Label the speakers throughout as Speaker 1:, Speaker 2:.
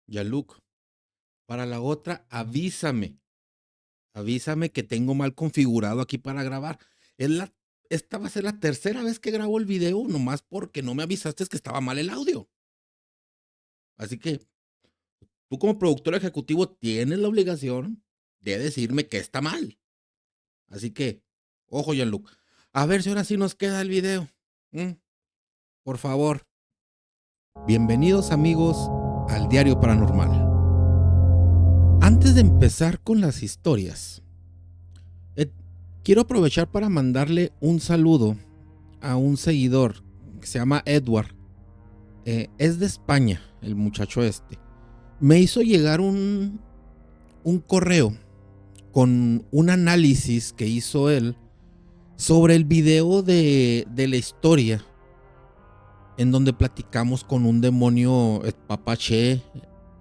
Speaker 1: Ya, Luke, para la otra, avísame. Avísame que tengo mal configurado aquí para grabar. Es la, esta va a ser la tercera vez que grabo el video, nomás porque no me avisaste que estaba mal el audio. Así que tú como productor ejecutivo tienes la obligación de decirme que está mal. Así que, ojo, Jean-Luc. A ver si ahora sí nos queda el video. ¿Mm? Por favor. Bienvenidos amigos al Diario Paranormal. Antes de empezar con las historias, eh, quiero aprovechar para mandarle un saludo a un seguidor que se llama Edward. Es de España, el muchacho este. Me hizo llegar un correo con un análisis que hizo él sobre el video de la historia en donde platicamos con un demonio, Papache,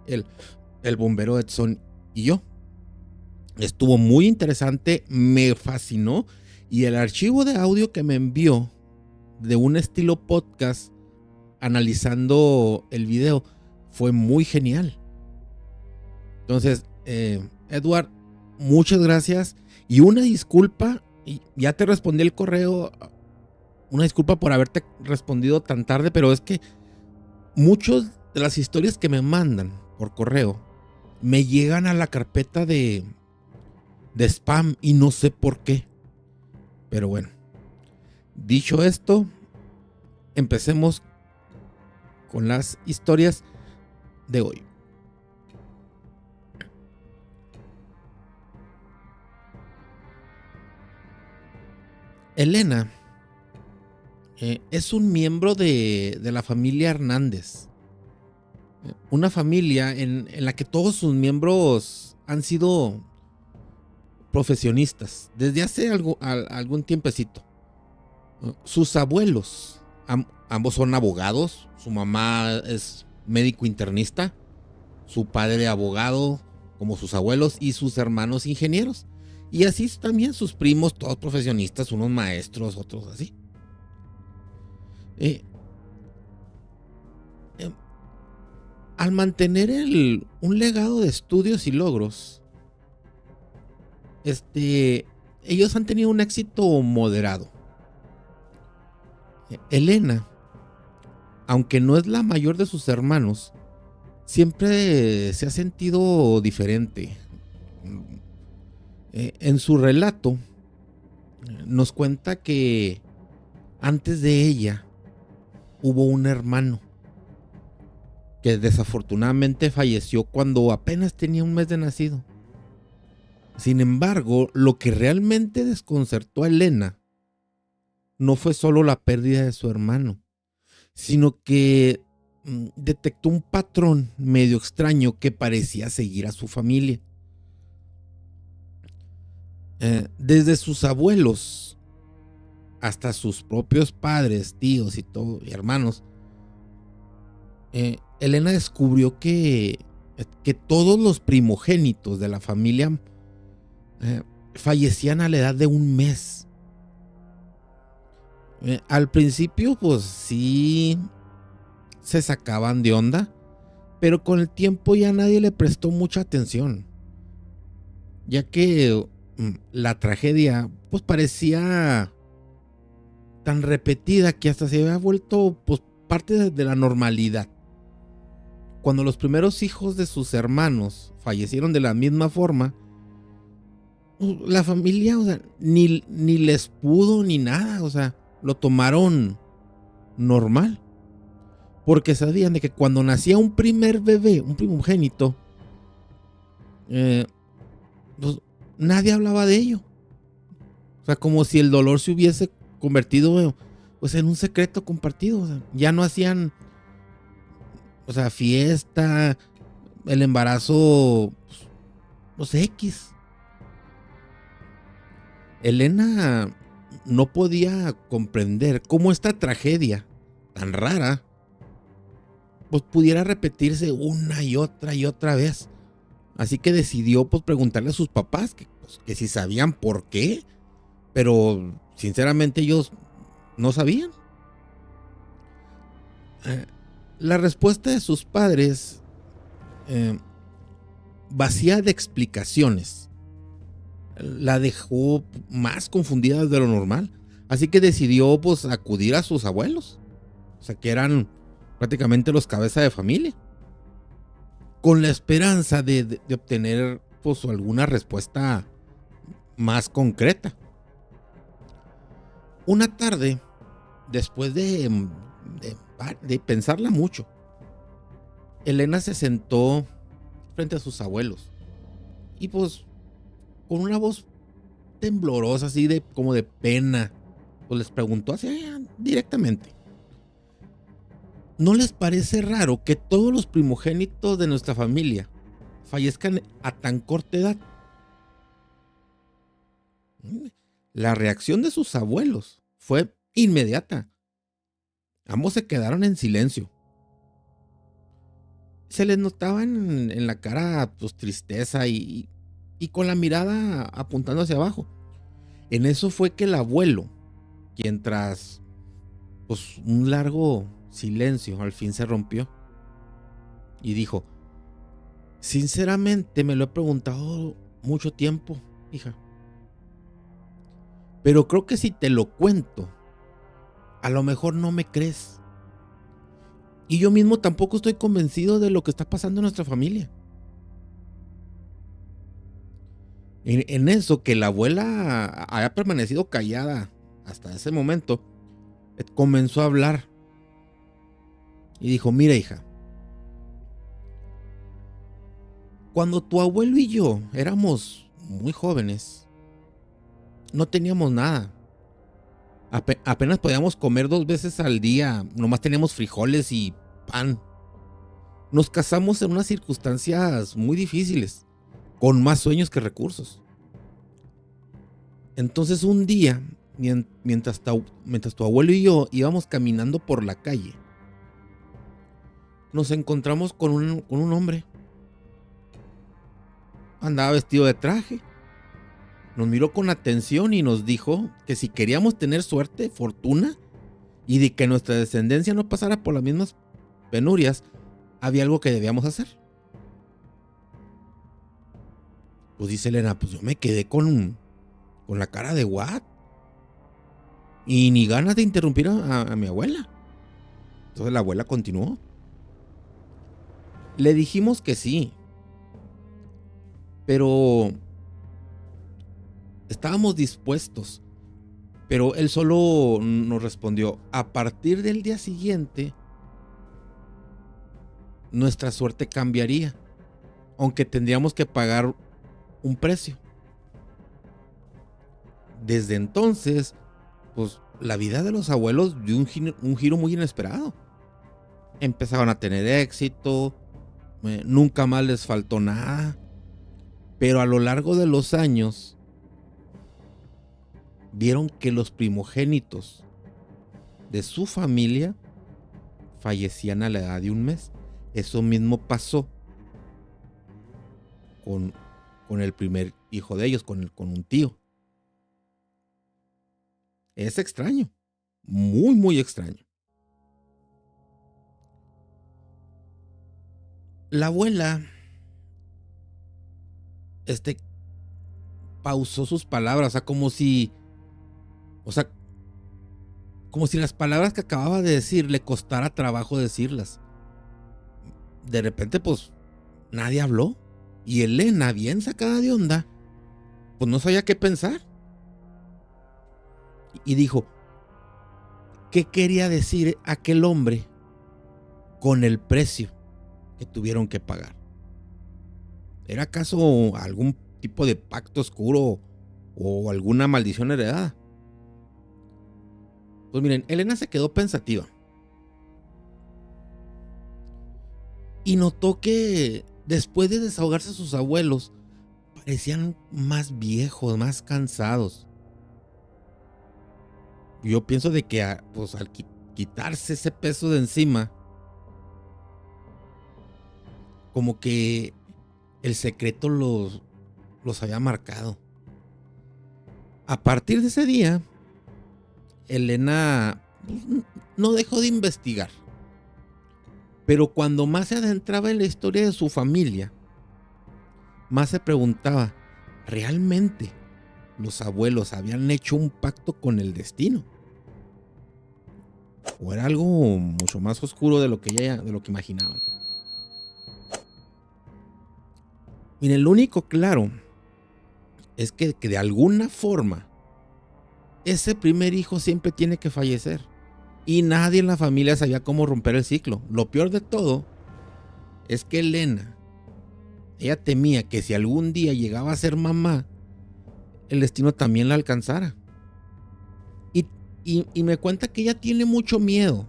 Speaker 1: el, el bombero Edson y yo. Estuvo muy interesante, me fascinó, y el archivo de audio que me envió de un estilo podcast analizando el video fue muy genial. Entonces, Edward, muchas gracias y una disculpa, y ya te respondí el correo, una disculpa por haberte respondido tan tarde, pero es que muchas de las historias que me mandan por correo me llegan a la carpeta de spam y no sé por qué. Pero bueno, dicho esto, empecemos con las historias de hoy. Elena es un miembro de la familia Hernández. Una familia en la que todos sus miembros han sido profesionistas desde hace algún tiempecito. Sus abuelos, ambos son abogados. Su mamá es médico internista, su padre abogado, como sus abuelos, y sus hermanos ingenieros. Y así también sus primos, todos profesionistas, unos maestros, otros así. Eh, eh, Al mantener un legado de estudios y logros, ellos han tenido un éxito moderado. Elena, aunque no es la mayor de sus hermanos, siempre se ha sentido diferente. En su relato nos cuenta que antes de ella hubo un hermano que desafortunadamente falleció cuando apenas tenía un mes de nacido. Sin embargo, lo que realmente desconcertó a Elena no fue solo la pérdida de su hermano, sino que detectó un patrón medio extraño que parecía seguir a su familia. Desde sus abuelos hasta sus propios padres, tíos y hermanos, Elena descubrió que todos los primogénitos de la familia fallecían a la edad de un mes. Al principio, pues sí se sacaban de onda, pero con el tiempo ya nadie le prestó mucha atención, ya que la tragedia pues parecía tan repetida que hasta se había vuelto pues parte de la normalidad. Cuando los primeros hijos de sus hermanos fallecieron de la misma forma, la familia, o sea, ni les pudo ni nada, o sea, lo tomaron normal. Porque sabían de que cuando nacía un primer bebé, un primogénito, eh, pues nadie hablaba de ello. O sea, como si el dolor se hubiese convertido pues en un secreto compartido. O sea, ya no hacían, o sea, fiesta, el embarazo, pues X. Elena no podía comprender cómo esta tragedia tan rara pues pudiera repetirse una y otra vez. Así que decidió pues preguntarle a sus papás que si sabían por qué, pero sinceramente ellos no sabían. La respuesta de sus padres eh, vacía de explicaciones la dejó más confundida de lo normal. Así que decidió pues acudir a sus abuelos, o sea que eran prácticamente los cabezas de familia, con la esperanza de obtener pues alguna respuesta más concreta. Una tarde, después de pensarla mucho, Elena se sentó frente a sus abuelos y pues con una voz temblorosa, así de como de pena, pues les preguntó así directamente: ¿no les parece raro que todos los primogénitos de nuestra familia fallezcan a tan corta edad? La reacción de sus abuelos fue inmediata. Ambos se quedaron en silencio. Se les notaba en la cara pues tristeza y con la mirada apuntando hacia abajo. En eso fue que el abuelo, quien tras pues un largo silencio al fin se rompió y dijo: sinceramente me lo he preguntado mucho tiempo, hija, pero creo que si te lo cuento, a lo mejor no me crees. Y yo mismo tampoco estoy convencido de lo que está pasando en nuestra familia. En eso que la abuela había permanecido callada hasta ese momento, comenzó a hablar y dijo: mira, hija, cuando tu abuelo y yo éramos muy jóvenes, no teníamos nada. Apenas podíamos comer 2 veces al día, nomás teníamos frijoles y pan. Nos casamos en unas circunstancias muy difíciles, con más sueños que recursos. Entonces un día, mientras tu abuelo y yo íbamos caminando por la calle, nos encontramos con un hombre. Andaba vestido de traje, nos miró con atención y nos dijo que si queríamos tener suerte, fortuna y de que nuestra descendencia no pasara por las mismas penurias, había algo que debíamos hacer. Pues dice Elena, pues yo me quedé con la cara de what, y ni ganas de interrumpir a mi abuela. Entonces la abuela continuó: le dijimos que sí, pero estábamos dispuestos. Pero él solo nos respondió: a partir del día siguiente, nuestra suerte cambiaría, aunque tendríamos que pagar un precio. Desde entonces, pues la vida de los abuelos dio un giro muy inesperado. Empezaron a tener éxito, nunca más les faltó nada, pero a lo largo de los años vieron que los primogénitos de su familia fallecían a la edad de un mes. Eso mismo pasó con, con el primer hijo de ellos, con un tío. Es extraño, muy, muy extraño. La abuela, este, pausó sus palabras, o sea, como si las palabras que acababa de decir le costara trabajo decirlas. De repente, pues, nadie habló. Y Elena, bien sacada de onda, pues no sabía qué pensar. Y dijo: ¿qué quería decir aquel hombre con el precio que tuvieron que pagar? ¿Era acaso algún tipo de pacto oscuro o alguna maldición heredada? Pues miren, Elena se quedó pensativa y notó que después de desahogarse sus abuelos, parecían más viejos, más cansados. Yo pienso de que pues, al quitarse ese peso de encima, como que el secreto los había marcado. A partir de ese día, Elena no dejó de investigar. Pero cuando más se adentraba en la historia de su familia, más se preguntaba, ¿realmente los abuelos habían hecho un pacto con el destino? ¿O era algo mucho más oscuro de lo que imaginaban? Miren, lo único claro es que de alguna forma ese primer hijo siempre tiene que fallecer. Y nadie en la familia sabía cómo romper el ciclo. Lo peor de todo es que Elena, ella temía que si algún día llegaba a ser mamá, el destino también la alcanzara. Y, y me cuenta que ella tiene mucho miedo.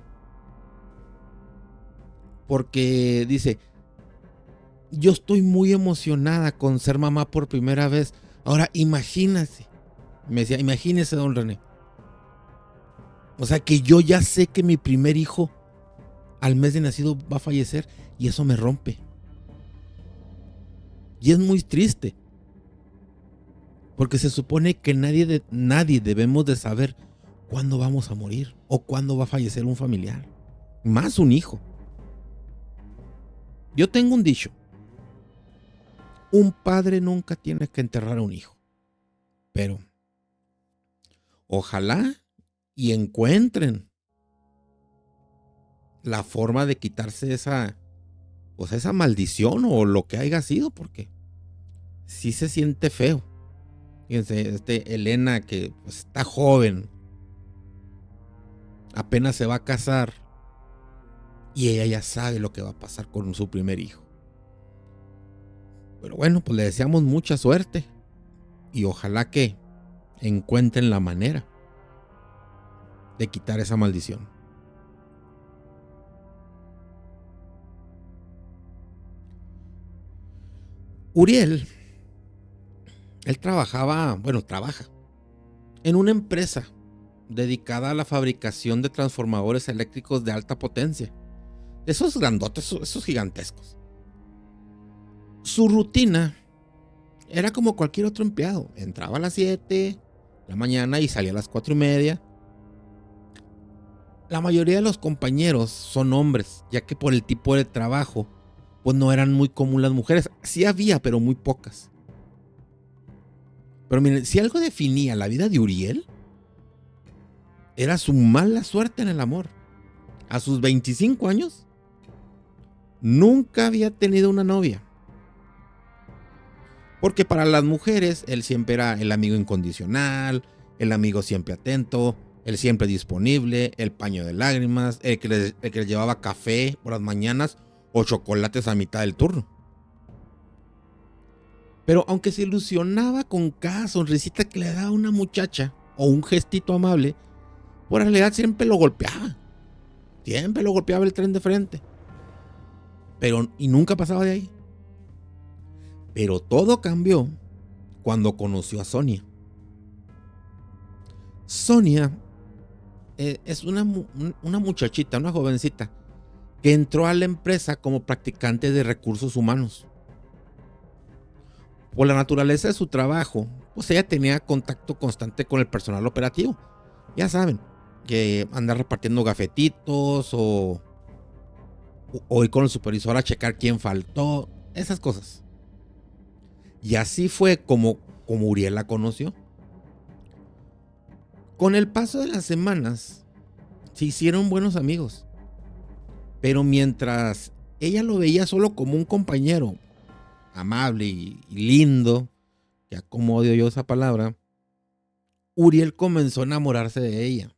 Speaker 1: Porque dice, yo estoy muy emocionada con ser mamá por primera vez. Ahora imagínese, me decía, imagínese, don René. O sea que yo ya sé que mi primer hijo al mes de nacido va a fallecer y eso me rompe. Y es muy triste. Porque se supone que nadie debemos de saber cuándo vamos a morir o cuándo va a fallecer un familiar. Más un hijo. Yo tengo un dicho. Un padre nunca tiene que enterrar a un hijo. Pero ojalá y encuentren la forma de quitarse esa maldición o lo que haya sido, porque sí se siente feo. Fíjense, Elena que pues, está joven, apenas se va a casar y ella ya sabe lo que va a pasar con su primer hijo. Pero bueno, pues le deseamos mucha suerte y ojalá que encuentren la manera de quitar esa maldición. Uriel, él trabaja en una empresa dedicada a la fabricación de transformadores eléctricos de alta potencia. Esos grandotes, esos gigantescos. Su rutina era como cualquier otro empleado. Entraba a las 7 de la mañana y salía a las 4:30. La mayoría de los compañeros son hombres, ya que por el tipo de trabajo, pues no eran muy comunes las mujeres. Sí había, pero muy pocas. Pero miren, si algo definía la vida de Uriel, era su mala suerte en el amor. A sus 25 años, nunca había tenido una novia. Porque para las mujeres, él siempre era el amigo incondicional, el amigo siempre atento, el siempre disponible, el paño de lágrimas, el que les llevaba café por las mañanas o chocolates a mitad del turno. Pero aunque se ilusionaba con cada sonrisita que le daba una muchacha o un gestito amable, por realidad siempre lo golpeaba. Siempre lo golpeaba el tren de frente. Y nunca pasaba de ahí. Pero todo cambió cuando conoció a Sonia. Sonia es una muchachita, una jovencita, que entró a la empresa como practicante de recursos humanos. Por la naturaleza de su trabajo, pues ella tenía contacto constante con el personal operativo. Ya saben, que andar repartiendo gafetitos o ir con el supervisor a checar quién faltó, esas cosas. Y así fue como Uriel la conoció. Con el paso de las semanas, se hicieron buenos amigos. Pero mientras ella lo veía solo como un compañero amable y lindo, ya como odio yo esa palabra, Uriel comenzó a enamorarse de ella.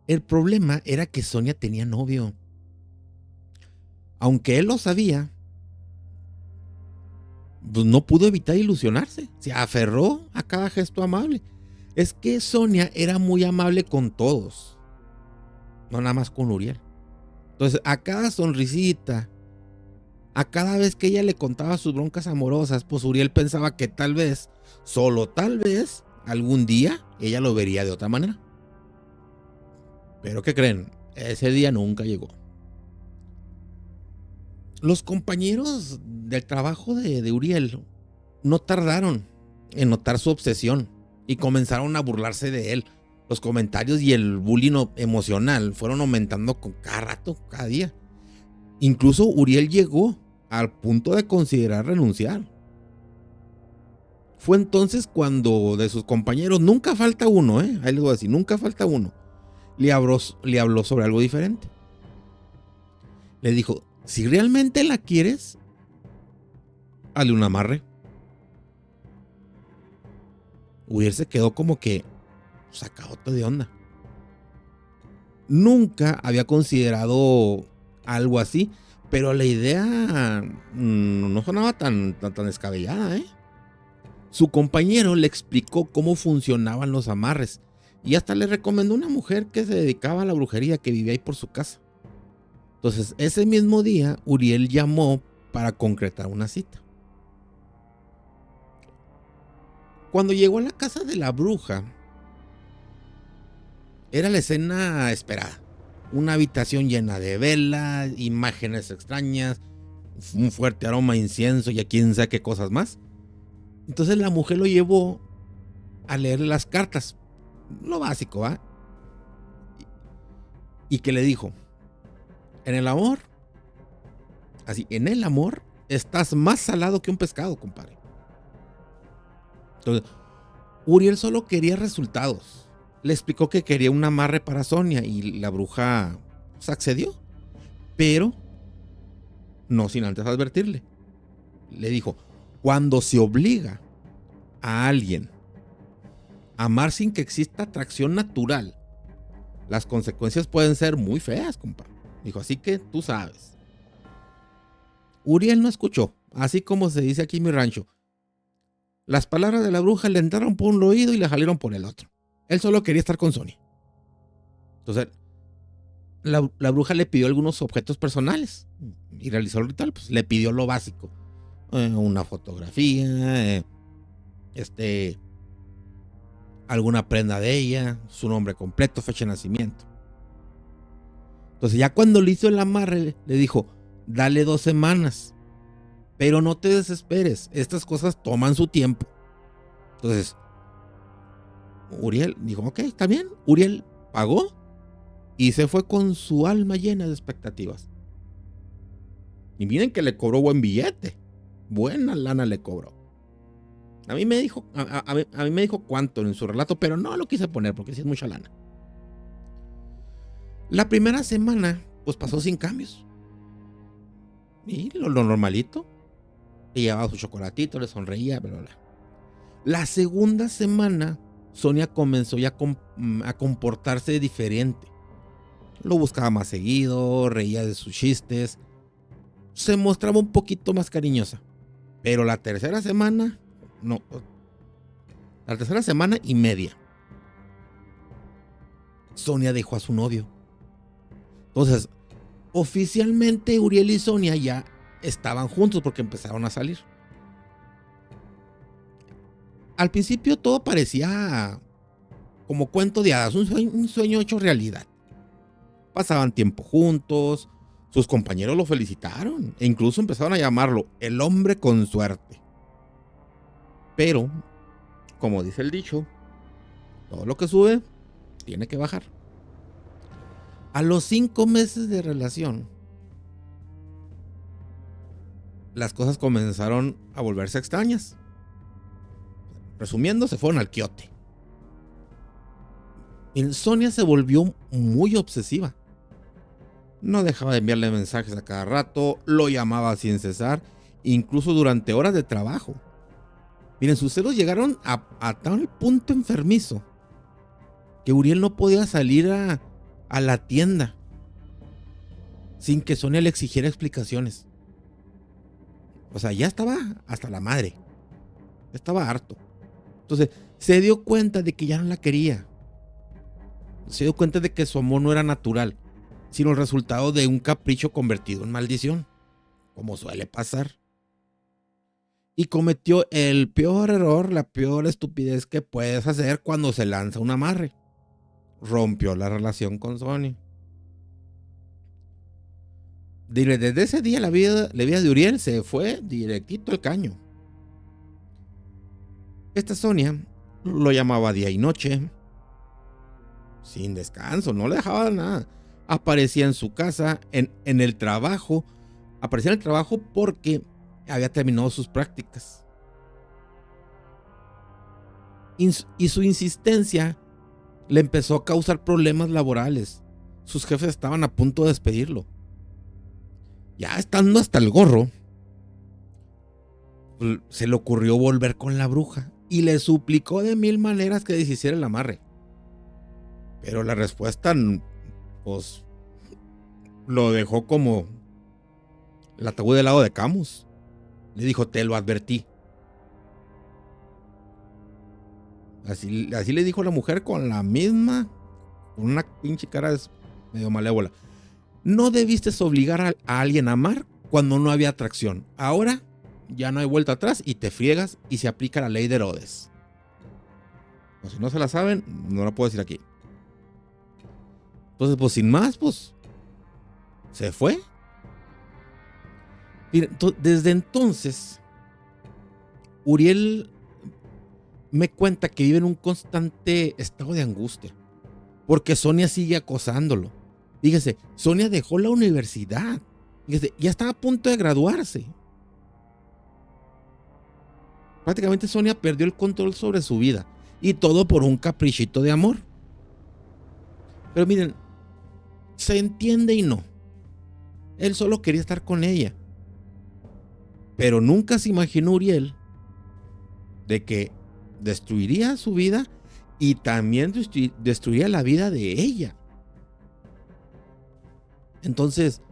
Speaker 1: El problema era que Sonia tenía novio. Aunque él lo sabía, pues no pudo evitar ilusionarse. Se aferró a cada gesto amable. Es que Sonia era muy amable con todos, no nada más con Uriel. Entonces, a cada sonrisita, a cada vez que ella le contaba sus broncas amorosas, pues Uriel pensaba que tal vez, solo tal vez, algún día ella lo vería de otra manera. Pero ¿qué creen? Ese día nunca llegó. Los compañeros del trabajo de Uriel no tardaron en notar su obsesión y comenzaron a burlarse de él. Los comentarios y el bullying emocional fueron aumentando con cada rato, cada día. Incluso Uriel llegó al punto de considerar renunciar. Fue entonces cuando de sus compañeros, nunca falta uno, ahí les voy a decir, nunca falta uno, le habló sobre algo diferente. Le dijo, si realmente la quieres, hazle un amarre. Uriel se quedó como que sacadote de onda. Nunca había considerado algo así, pero la idea no sonaba tan descabellada, Su compañero le explicó cómo funcionaban los amarres y hasta le recomendó una mujer que se dedicaba a la brujería que vivía ahí por su casa. Entonces, ese mismo día, Uriel llamó para concretar una cita. Cuando llegó a la casa de la bruja, era la escena esperada. Una habitación llena de velas, imágenes extrañas, un fuerte aroma a incienso y a quién sabe qué cosas más. Entonces la mujer lo llevó a leer las cartas, lo básico, ¿va? Y que le dijo, en el amor, así, en el amor estás más salado que un pescado, compadre. Entonces, Uriel solo quería resultados. Le explicó que quería un amarre para Sonia y la bruja accedió, pero no sin antes advertirle. Le dijo, cuando se obliga a alguien a amar sin que exista atracción natural, las consecuencias pueden ser muy feas, compa. Dijo, así que tú sabes. Uriel no escuchó, así como se dice aquí en mi rancho. Las palabras de la bruja le entraron por un oído y le salieron por el otro. Él solo quería estar con Sonia. Entonces, la bruja le pidió algunos objetos personales y realizó el ritual. Pues le pidió lo básico. Una fotografía, alguna prenda de ella, su nombre completo, fecha de nacimiento. Entonces ya cuando le hizo el amarre, le dijo, dale 2 semanas, pero no te desesperes, estas cosas toman su tiempo. Entonces, Uriel dijo, ok, está bien. Uriel pagó y se fue con su alma llena de expectativas. Y miren que le cobró buen billete, buena lana le cobró. A mí me dijo, a mí me dijo cuánto en su relato, pero no lo quise poner porque sí es mucha lana. La primera semana, pues pasó sin cambios. Y lo normalito. Le llevaba su chocolatito, le sonreía, bla, bla. La segunda semana, Sonia comenzó ya a comportarse diferente. Lo buscaba más seguido, reía de sus chistes. Se mostraba un poquito más cariñosa. Pero la tercera semana, no. La tercera semana y media, Sonia dejó a su novio. Entonces, oficialmente Uriel y Sonia ya estaban juntos porque empezaron a salir. Al principio todo parecía como cuento de hadas, un sueño hecho realidad. Pasaban tiempo juntos, sus compañeros lo felicitaron e incluso empezaron a llamarlo el hombre con suerte. Pero, como dice el dicho, todo lo que sube tiene que bajar. A los 5 meses de relación, las cosas comenzaron a volverse extrañas. Resumiendo, se fueron al quiote. Sonia se volvió muy obsesiva. No dejaba de enviarle mensajes a cada rato, lo llamaba sin cesar, incluso durante horas de trabajo. Miren, sus celos llegaron a tal punto enfermizo que Uriel no podía salir a la tienda sin que Sonia le exigiera explicaciones. O sea, ya estaba hasta la madre. Estaba harto. Entonces, se dio cuenta de que ya no la quería. Se dio cuenta de que su amor no era natural, sino el resultado de un capricho convertido en maldición, como suele pasar. Y cometió el peor error, la peor estupidez que puedes hacer cuando se lanza un amarre. Rompió la relación con Sonia. Desde ese día la vida de Uriel se fue directito al caño. Esta Sonia lo llamaba día y noche. sin descanso, no le dejaba nada. Aparecía en su casa, en el trabajo, aparecía en el trabajo porque había terminado sus prácticas. Y su insistencia le empezó a causar problemas laborales. Sus jefes estaban a punto de despedirlo. Ya estando hasta el gorro, se le ocurrió volver con la bruja y le suplicó de mil maneras que deshiciera el amarre. Pero la respuesta, pues, lo dejó como el ataúd del lado de Camus. Le dijo, te lo advertí. Así le dijo la mujer con la misma, con una pinche cara medio malévola. No debiste obligar a alguien a amar cuando no había atracción. Ahora ya no hay vuelta atrás y te friegas y se aplica la ley de Herodes. O si no se la saben, no la puedo decir aquí. Entonces, pues sin más, pues se fue. Miren, desde entonces, Uriel me cuenta que vive en un constante estado de angustia, porque Sonia sigue acosándolo. Fíjese, Sonia dejó la universidad. Fíjese, ya estaba a punto de graduarse. Prácticamente Sonia perdió el control sobre su vida. Y todo por un caprichito de amor. Pero miren, se entiende y no. Él solo quería estar con ella. Pero nunca se imaginó Uriel de que destruiría su vida y también destruiría la vida de ella. Entonces,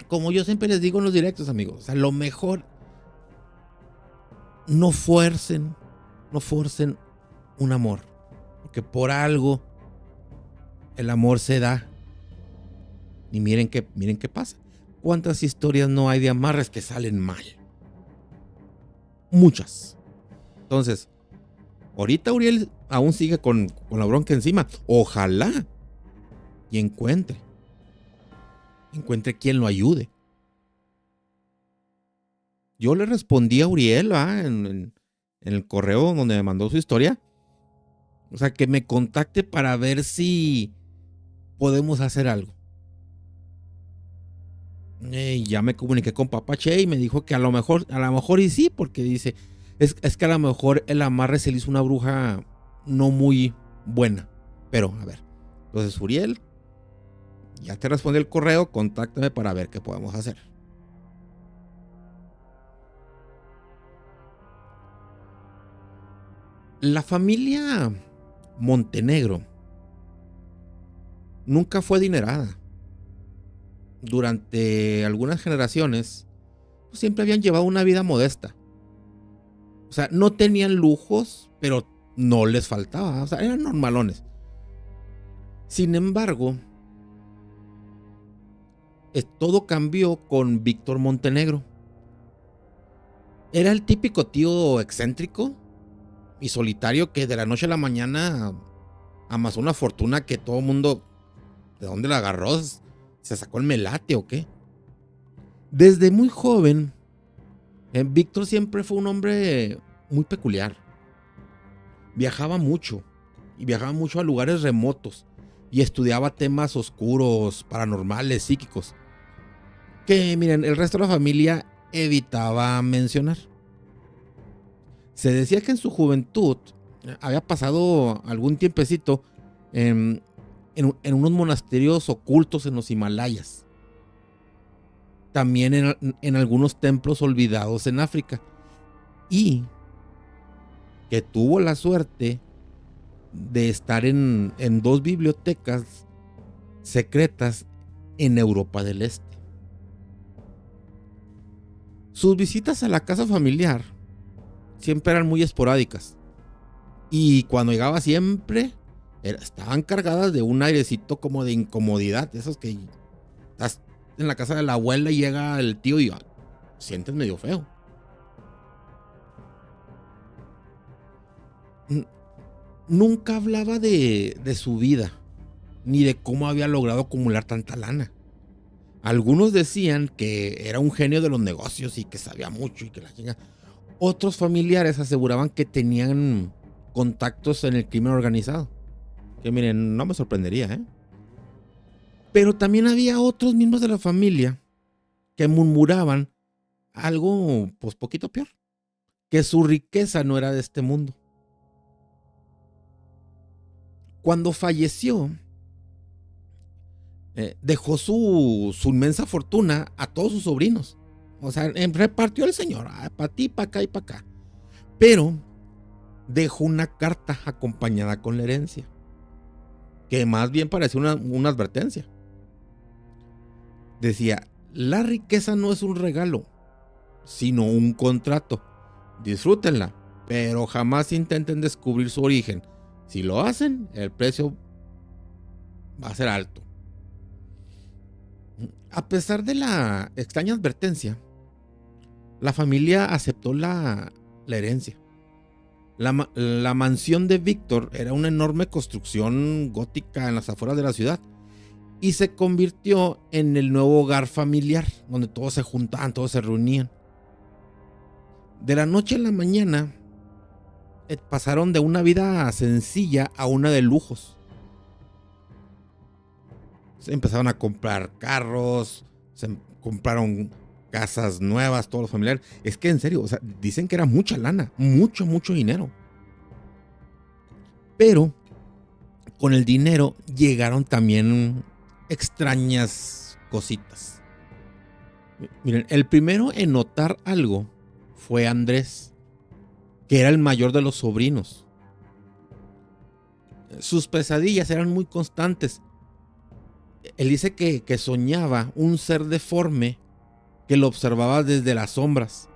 Speaker 1: como yo siempre les digo en los directos, amigos, a lo mejor no forcen un amor, porque por algo el amor se da. Y miren qué pasa. ¿Cuántas historias no hay de amarres que salen mal? Muchas. Entonces, ahorita Uriel aún sigue con la bronca encima. Ojalá y encuentre quien lo ayude. Yo le respondí a Uriel en el correo donde me mandó su historia. O sea, que me contacte para ver si podemos hacer algo. Ya me comuniqué con Papá Che y me dijo que a lo mejor y sí, porque dice, es que a lo mejor el amarre se le hizo una bruja no muy buena. Pero, a ver, entonces Uriel, ya te respondí el correo, contáctame para ver qué podemos hacer. La familia Montenegro nunca fue adinerada. Durante algunas generaciones, pues siempre habían llevado una vida modesta. O sea, no tenían lujos, pero no les faltaba. O sea, eran normalones. Sin embargo, todo cambió con Víctor Montenegro. Era el típico tío excéntrico y solitario que de la noche a la mañana amasó una fortuna que todo el mundo, ¿de dónde la agarró? ¿Se sacó el melate o qué? Desde muy joven, Víctor siempre fue un hombre muy peculiar. Viajaba mucho a lugares remotos y estudiaba temas oscuros, paranormales, psíquicos, que miren, el resto de la familia evitaba mencionar. Se decía que en su juventud había pasado algún tiempecito en unos monasterios ocultos en los Himalayas. También en algunos templos olvidados en África. Y que tuvo la suerte de estar en 2 bibliotecas secretas en Europa del Este. Sus visitas a la casa familiar siempre eran muy esporádicas. Y cuando llegaba siempre estaban cargadas de un airecito como de incomodidad. Esos que estás en la casa de la abuela y llega el tío y sientes medio feo. Nunca hablaba de su vida, ni de cómo había logrado acumular tanta lana. Algunos decían que era un genio de los negocios y que sabía mucho y que la chinga. Otros familiares aseguraban que tenían contactos en el crimen organizado. Que miren, no me sorprendería, ¿eh? Pero también había otros miembros de la familia que murmuraban algo, pues poquito peor, que su riqueza no era de este mundo. Cuando falleció, dejó su inmensa fortuna a todos sus sobrinos. O sea, repartió el señor, para ti, para acá y para acá. Pero dejó una carta acompañada con la herencia, que más bien parecía una advertencia. Decía, la riqueza no es un regalo, sino un contrato. Disfrútenla, pero jamás intenten descubrir su origen. Si lo hacen, el precio va a ser alto. A pesar de la extraña advertencia, la familia aceptó la herencia. La mansión de Víctor era una enorme construcción gótica en las afueras de la ciudad y se convirtió en el nuevo hogar familiar, donde todos se juntaban, todos se reunían. De la noche a la mañana, pasaron de una vida sencilla a una de lujos. Se empezaron a comprar carros, se compraron casas nuevas, todos los familiares. Es que en serio, o sea, dicen que era mucha lana, mucho dinero. Pero con el dinero llegaron también extrañas cositas. Miren, el primero en notar algo fue Andrés, que era el mayor de los sobrinos. Sus pesadillas eran muy constantes. Él dice que soñaba un ser deforme que lo observaba desde las sombras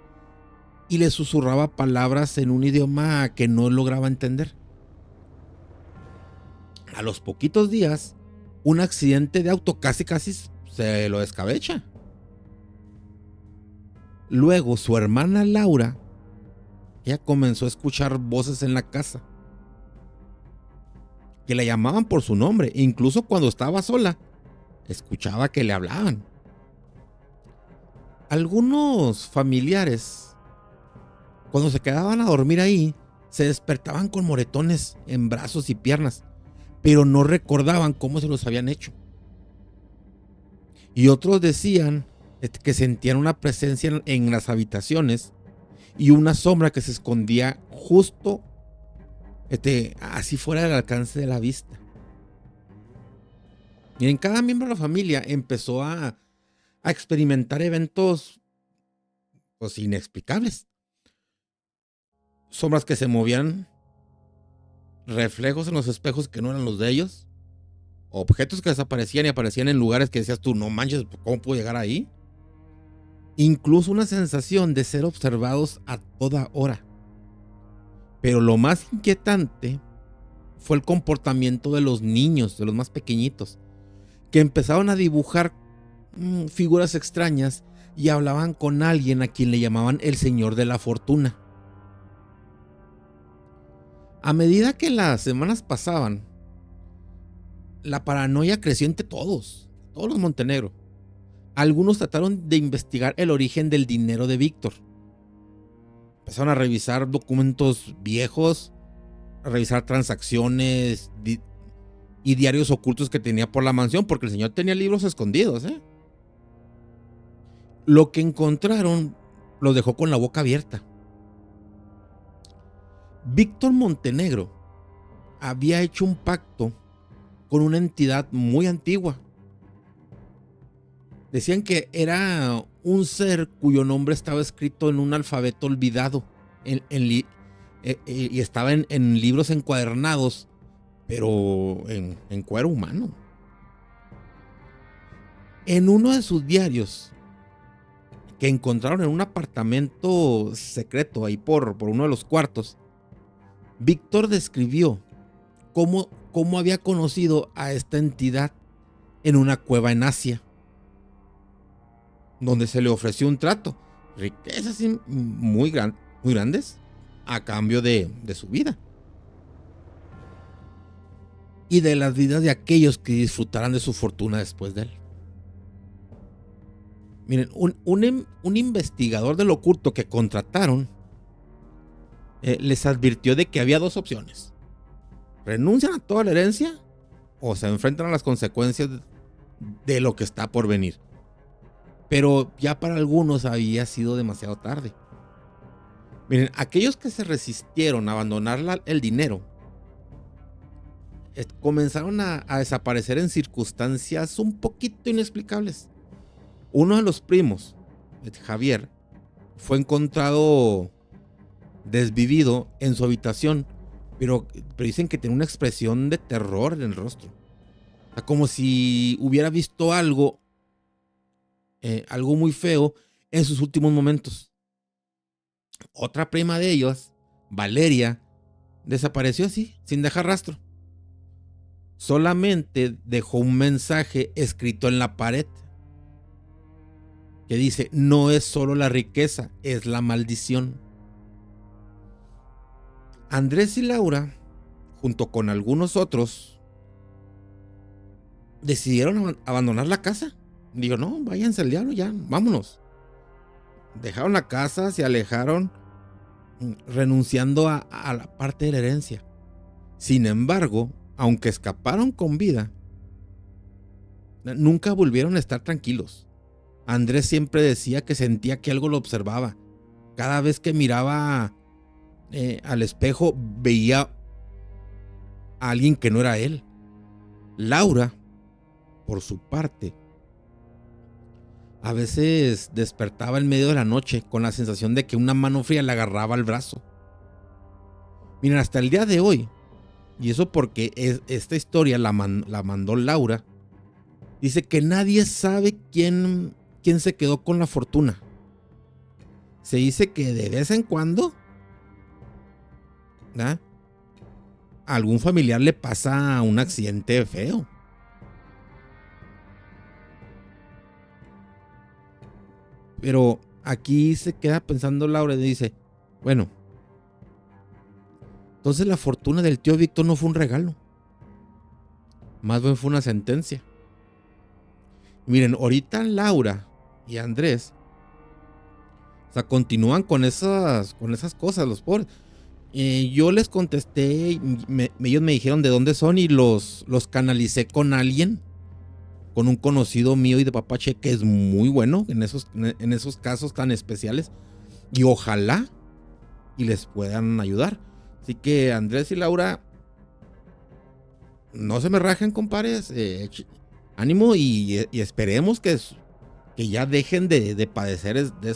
Speaker 1: y le susurraba palabras en un idioma que no lograba entender. A los poquitos días, un accidente de auto casi se lo descabecha. Luego su hermana Laura, ella comenzó a escuchar voces en la casa que le llamaban por su nombre. Incluso cuando estaba sola, escuchaba que le hablaban. Algunos familiares, cuando se quedaban a dormir ahí, se despertaban con moretones en brazos y piernas, pero no recordaban cómo se los habían hecho. Y otros decían que sentían una presencia en las habitaciones y una sombra que se escondía justo así fuera del alcance de la vista. Miren, cada miembro de la familia empezó a experimentar eventos pues inexplicables. Sombras que se movían, reflejos en los espejos que no eran los de ellos, objetos que desaparecían y aparecían en lugares que decías tú, no manches, ¿cómo puedo llegar ahí? Incluso una sensación de ser observados a toda hora. Pero lo más inquietante fue el comportamiento de los niños, de los más pequeñitos, que empezaron a dibujar figuras extrañas y hablaban con alguien a quien le llamaban el Señor de la Fortuna. A medida que las semanas pasaban, la paranoia creció entre todos los Montenegro. Algunos trataron de investigar el origen del dinero de Víctor. Empezaron a revisar documentos viejos, a revisar transacciones y diarios ocultos que tenía por la mansión, porque el señor tenía libros escondidos. Lo que encontraron lo dejó con la boca abierta. Víctor Montenegro había hecho un pacto con una entidad muy antigua. Decían que era un ser cuyo nombre estaba escrito en un alfabeto olvidado y estaba en libros encuadernados, pero en cuero humano. En uno de sus diarios, que encontraron en un apartamento secreto ahí por uno de los cuartos, Víctor describió cómo había conocido a esta entidad en una cueva en Asia, donde se le ofreció un trato, riquezas muy grandes, a cambio de su vida y de las vidas de aquellos que disfrutaran de su fortuna después de él. Miren, un investigador del oculto que contrataron les advirtió de que había dos opciones. renuncian a toda la herencia o se enfrentan a las consecuencias de lo que está por venir. Pero ya para algunos había sido demasiado tarde. Miren, aquellos que se resistieron a abandonar el dinero comenzaron a desaparecer en circunstancias un poquito inexplicables. Uno de los primos, Javier, fue encontrado desvivido en su habitación, pero dicen que tenía una expresión de terror en el rostro. O sea, como si hubiera visto algo muy feo en sus últimos momentos. Otra prima de ellos, Valeria, desapareció así, sin dejar rastro. Solamente dejó un mensaje escrito en la pared que dice: no es solo la riqueza, es la maldición. Andrés y Laura, junto con algunos otros, decidieron abandonar la casa. Digo, no, váyanse al diablo ya, vámonos. Dejaron la casa, se alejaron, renunciando a la parte de la herencia. Sin embargo, aunque escaparon con vida, nunca volvieron a estar tranquilos. Andrés siempre decía que sentía que algo lo observaba. Cada vez que miraba al espejo, veía a alguien que no era él. Laura, por su parte, a veces despertaba en medio de la noche con la sensación de que una mano fría le agarraba el brazo. Miren, hasta el día de hoy, y eso porque esta historia la mandó Laura, dice que nadie sabe quién se quedó con la fortuna. Se dice que de vez en cuando, ¿verdad?, a algún familiar le pasa un accidente feo. Pero aquí se queda pensando Laura y dice, bueno, entonces la fortuna del tío Víctor no fue un regalo. Más bien fue una sentencia. Miren, ahorita Laura y Andrés, o sea, continúan con esas cosas, los pobres. Yo les contesté, ellos me dijeron de dónde son y los canalicé con alguien, con un conocido mío y de Papache que es muy bueno en esos casos tan especiales, y ojalá y les puedan ayudar. Así que Andrés y Laura, no se me rajen, compadres, ánimo y esperemos que ya dejen de padecer de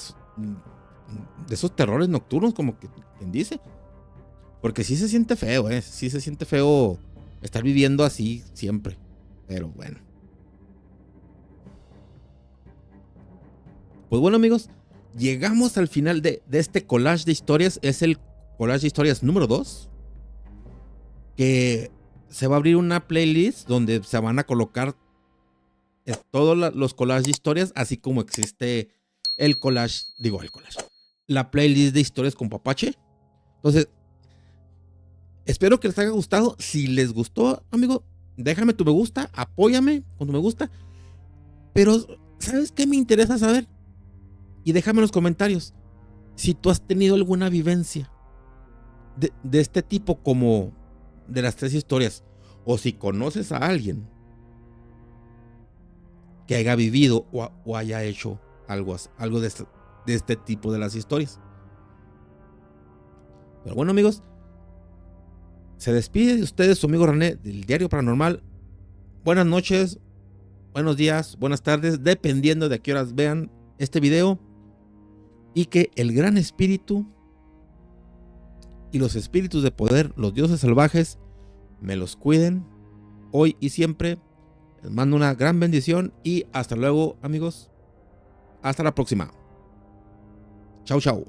Speaker 1: esos terrores nocturnos, como quien dice. Porque sí se siente feo, sí se siente feo estar viviendo así siempre. Pero bueno. Pues bueno, amigos, llegamos al final de este collage de historias. Es el collage de historias número 2. Que se va a abrir una playlist donde se van a colocar todos los collages de historias, así como existe la playlist de historias con Papache. Entonces, espero que les haya gustado. Si les gustó, amigo, déjame tu me gusta, apóyame con tu me gusta. Pero, ¿sabes qué me interesa saber? Y déjame en los comentarios si tú has tenido alguna vivencia de este tipo, como de las 3 historias, o si conoces a alguien que haya vivido o haya hecho algo de este tipo de las historias. Pero bueno, amigos, se despide de ustedes su amigo René del Diario Paranormal. Buenas noches, buenos días, buenas tardes, dependiendo de a qué horas vean este video. Y que el gran espíritu y los espíritus de poder, los dioses salvajes, me los cuiden hoy y siempre. Les mando una gran bendición y hasta luego, amigos. Hasta la próxima. Chau, chau.